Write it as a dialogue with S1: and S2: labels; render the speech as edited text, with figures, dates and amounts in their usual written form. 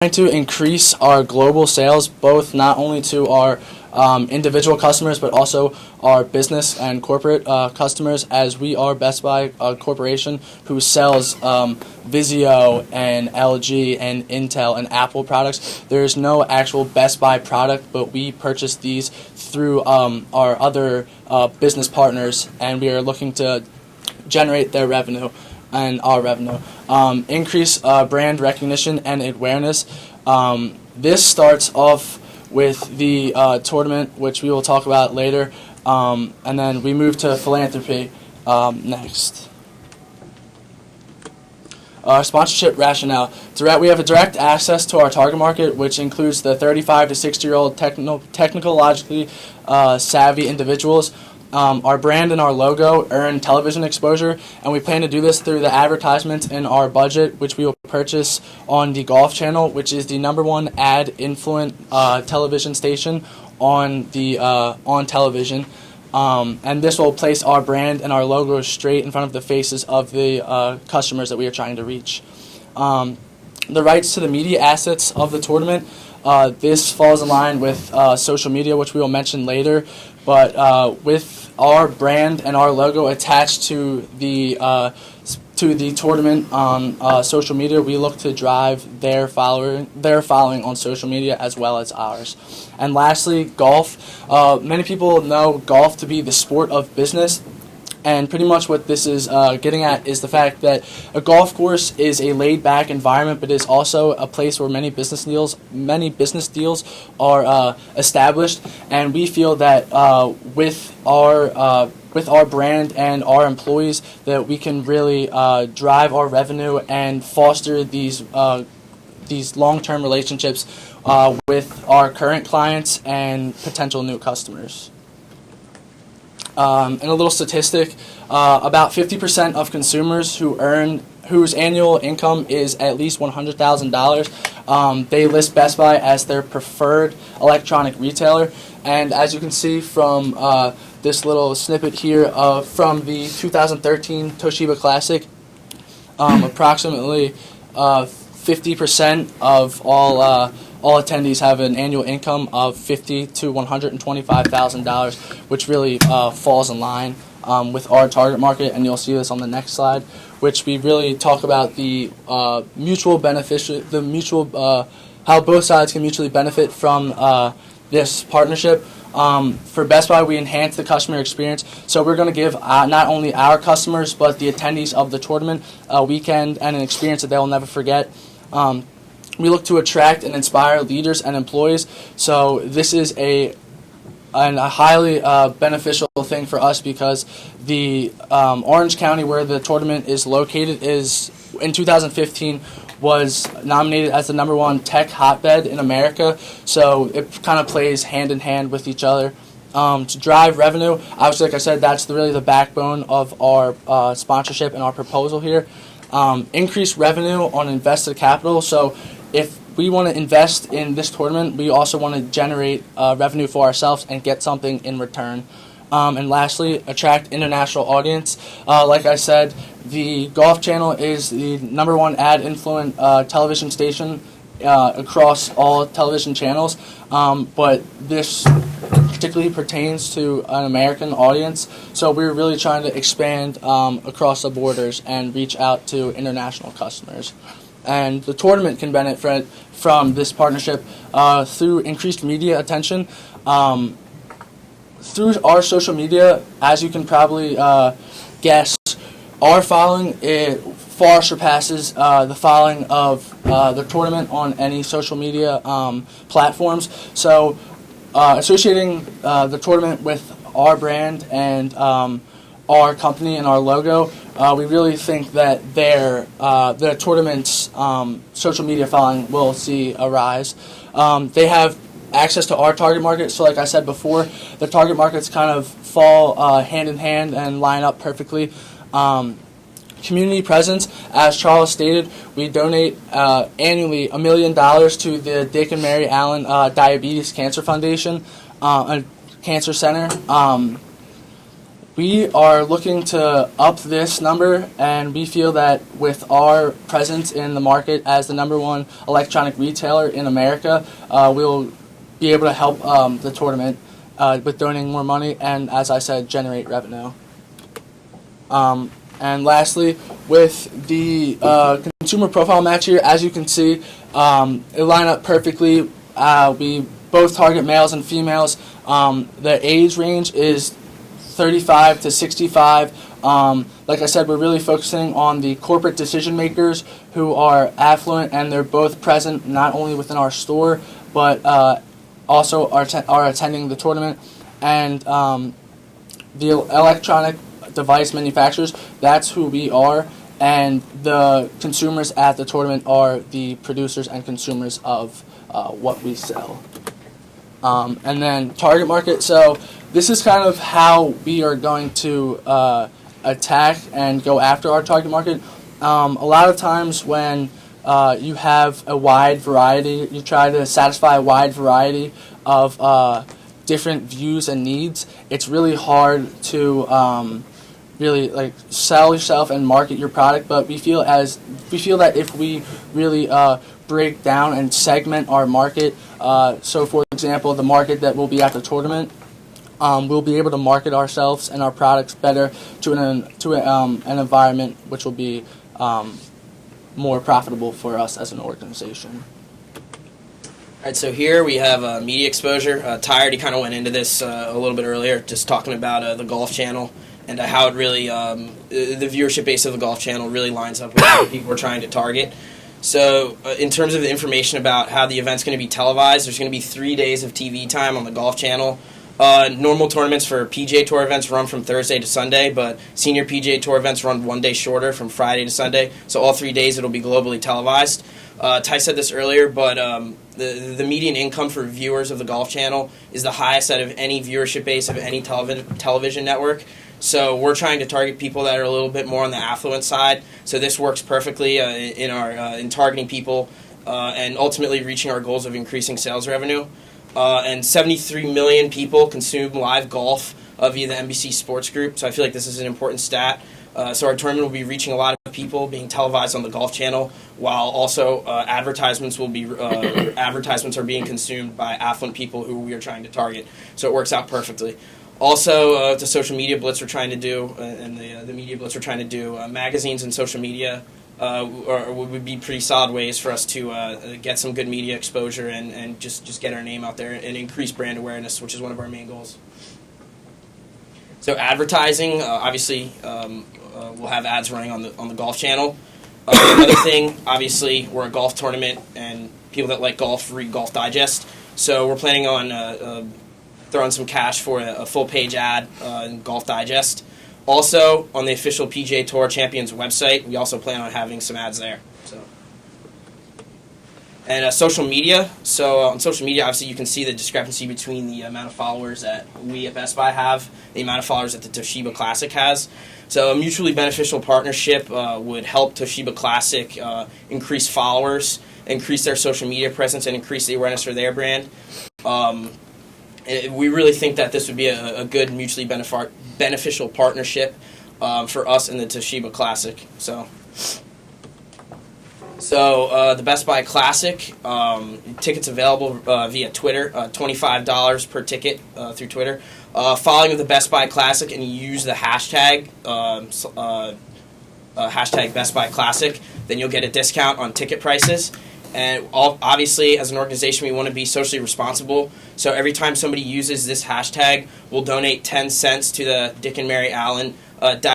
S1: trying to increase our global sales, both not only to our individual customers, but also our business and corporate customers, as we are Best Buy Corporation, who sells Vizio and LG and Intel and Apple products. There is no actual Best Buy product, but we purchase these through our other business partners, and we are looking to generate their revenue and our revenue. Increase brand recognition and awareness. This starts off with the tournament, which we will talk about later, and then we move to philanthropy next. Sponsorship rationale. We have a direct access to our target market, which includes the 35 to 60-year-old technologically savvy individuals. Our brand and our logo earn television exposure, and we plan to do this through the advertisements in our budget, which we will purchase on the Golf Channel, which is the #1 ad-influent television station on television. And this will place our brand and our logo straight in front of the faces of the customers that we are trying to reach. The rights to the media assets of the tournament. This falls in line with social media, which we will mention later. But with our brand and our logo attached to the tournament on social media, we look to drive their following on social media as well as ours. And lastly, golf. Many people know golf to be the sport of business. And pretty much what this is getting at is the fact that a golf course is a laid-back environment, but is also a place where many business deals are established. And we feel that with our brand and our employees, that we can really drive our revenue and foster these long-term relationships with our current clients and potential new customers. And a little statistic, about 50% of consumers whose annual income is at least $100,000, they list Best Buy as their preferred electronic retailer. And as you can see from this little snippet here from the 2013 Toshiba Classic, approximately 50% of all attendees have an annual income of $50,000 to $125,000, which really falls in line with our target market, and you'll see this on the next slide, which we really talk about the how both sides can mutually benefit from this partnership. For Best Buy, we enhance the customer experience, so we're going to give not only our customers but the attendees of the tournament a weekend and an experience that they'll never forget. We look to attract and inspire leaders and employees, so this is a highly beneficial thing for us, because the Orange County, where the tournament is located, is in 2015 was nominated as the #1 tech hotbed in America, so it kind of plays hand in hand with each other. To drive revenue, obviously, like I said, that's really the backbone of our sponsorship and our proposal here. Increase revenue on invested capital. So if we want to invest in this tournament, we also want to generate revenue for ourselves and get something in return. And lastly, attract international audience. Like I said, the Golf Channel is the #1 ad-influent television station across all television channels, but this particularly pertains to an American audience, so we're really trying to expand across the borders and reach out to international customers. And the tournament can benefit from this partnership through increased media attention. Through our social media, as you can probably guess, our following far surpasses the following of the tournament on any social media platforms. So associating the tournament with our brand and our company and our logo, we really think that the tournament's social media following will see a rise. They have access to our target market, so like I said before, the target markets kind of fall hand in hand and line up perfectly. Community presence, as Charles stated, we donate annually $1 million to the Dick and Mary Allen Diabetes Cancer Foundation, a cancer center. We are looking to up this number, and we feel that with our presence in the market as the #1 electronic retailer in America, we'll be able to help the tournament with donating more money and, as I said, generate revenue. And lastly, with the consumer profile match here, as you can see, it line up perfectly. We both target males and females. The age range is 35 to 65. Like I said, we're really focusing on the corporate decision makers who are affluent, and they're both present not only within our store, but also are attending the tournament. And the electronic device manufacturers, that's who we are, and the consumers at the tournament are the producers and consumers of what we sell. And then target market, so this is kind of how we are going to attack and go after our target market. A lot of times when you have a wide variety, you try to satisfy a wide variety of different views and needs, it's really hard to really like sell yourself and market your product. But we feel that if we really break down and segment our market, so for example, the market that will be at the tournament, we'll be able to market ourselves and our products better to an environment which will be more profitable for us as an organization.
S2: All right, so here we have media exposure. Ty already kind of went into this a little bit earlier, just talking about the Golf Channel and how it really, the viewership base of the Golf Channel really lines up with the people we're trying to target. So in terms of the information about how the event's going to be televised, there's going to be 3 days of TV time on the Golf Channel. Normal tournaments for PGA Tour events run from Thursday to Sunday, but senior PGA Tour events run 1 day shorter from Friday to Sunday. So all 3 days it'll be globally televised. Ty said this earlier, but the median income for viewers of the Golf Channel is the highest out of any viewership base of any television network. So we're trying to target people that are a little bit more on the affluent side. So this works perfectly in targeting people and ultimately reaching our goals of increasing sales revenue. And 73 million people consume live golf via the NBC Sports Group. So I feel like this is an important stat. So our tournament will be reaching a lot of people, being televised on the Golf Channel, while also advertisements are being consumed by affluent people who we are trying to target. So it works out perfectly. Also, the social media blitz we're trying to do, and the media blitz we're trying to do, magazines and social media would be pretty solid ways for us to get some good media exposure and just get our name out there and increase brand awareness, which is one of our main goals. So advertising, obviously, we'll have ads running on the Golf Channel. Another thing, obviously, we're a golf tournament, and people that like golf read Golf Digest. So we're planning on throwing some cash for a full-page ad in Golf Digest. Also, on the official PGA Tour Champions website, we also plan on having some ads there. And social media. So on social media, obviously, you can see the discrepancy between the amount of followers that we at Best Buy have, the amount of followers that the Toshiba Classic has. So a mutually beneficial partnership would help Toshiba Classic increase followers, increase their social media presence, and increase the awareness for their brand. We really think that this would be a good mutually beneficial partnership for us and the Toshiba Classic. So the Best Buy Classic, tickets available via Twitter, $25 per ticket through Twitter. Following the Best Buy Classic and you use the hashtag, hashtag Best Buy Classic, then you'll get a discount on ticket prices. And obviously, as an organization, we want to be socially responsible. So every time somebody uses this hashtag, we'll donate 10 cents to the Dick and Mary Allen